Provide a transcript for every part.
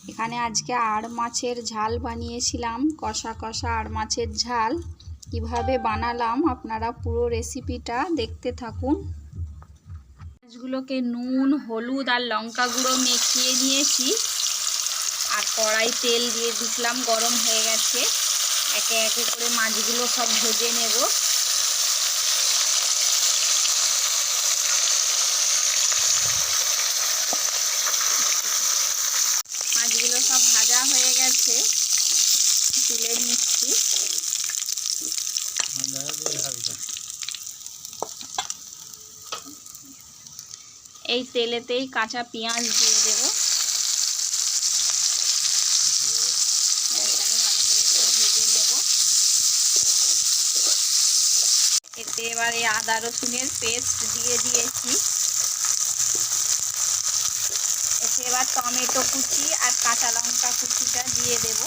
এখানে আজকে আড় মাছের ঝাল বানিয়েছিলাম, কষা কষা আড় মাছের ঝাল। কিভাবে বানালাম আপনারা পুরো রেসিপিটা দেখতে থাকুন। মাছগুলোকে নুন, হলুদ আর লঙ্কা গুঁড়ো মেখিয়ে নিয়েছি, আর কড়াই তেল দিয়ে দিলাম, গরম হয়ে গেছে। একে একে করে মাছগুলো সব ভেজে নেব। মাছগুলো সব ভাজা হয়ে গেছে, তুলে নিচ্ছি। এই তেলেতেই কাঁচা পেঁয়াজ দিয়ে দেব। এতে এবারে আদা রসুনের পেস্ট দিয়ে দিয়েছি। এতে এবার টমেটো কুচি আর কাঁচা লঙ্কা কুচিটা দিয়ে দেব।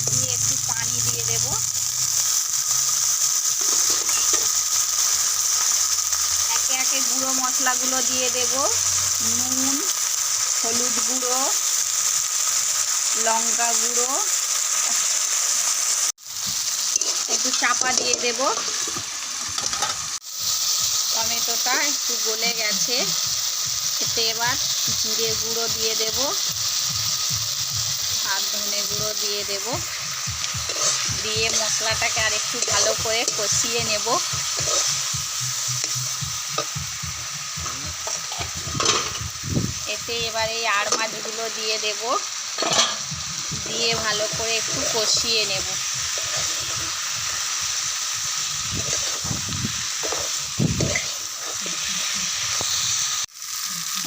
দিয়ে একটু পানি দিয়ে দেব। একে একে গুঁড়ো মশলাগুলো দিয়ে দেব। নুন, হলুদ গুঁড়ো, লঙ্কা গুঁড়ো, একটু চাপা দিয়ে দেব। টমেটোটা একটু গলে গেছে, এতে এবার জিরে গুঁড়ো দিয়ে দেব আর ধনে গুঁড়ো দিয়ে দেব। দিয়ে মশলাটাকে আর একটু ভালো করে কষিয়ে নেব। এতে এবার এই আড় মাছগুলো দিয়ে দেব, দিয়ে ভালো করে একটু কষিয়ে নেব।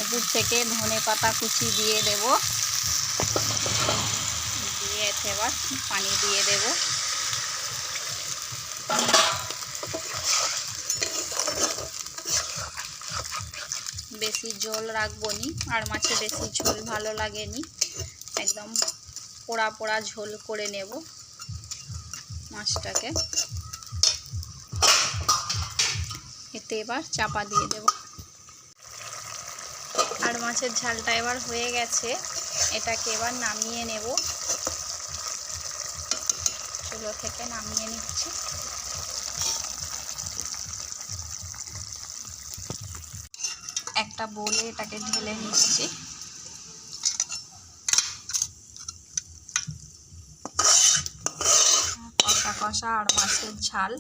উপর থেকে ধনে পাতা কুচি দিয়ে দেব। দিয়ে এবার পানি দিয়ে দেব। বেশি ঝোল রাখবো নি, আর মাছে বেশি ঝোল ভালো লাগেনি, একদম পোড়া পোড়া ঝোল করে নেব মাছটাকে। এতে এবার চাপা দিয়ে দেব। আর মাছের ঝালটা এবার হয়ে গেছে, এটাকে এবার নামিয়ে নেব। চুলো থেকে নামিয়ে নিচ্ছি। একটা বোলে এটাকে ঢেলে নিচ্ছি। কষা কষা আর মাছের ঝাল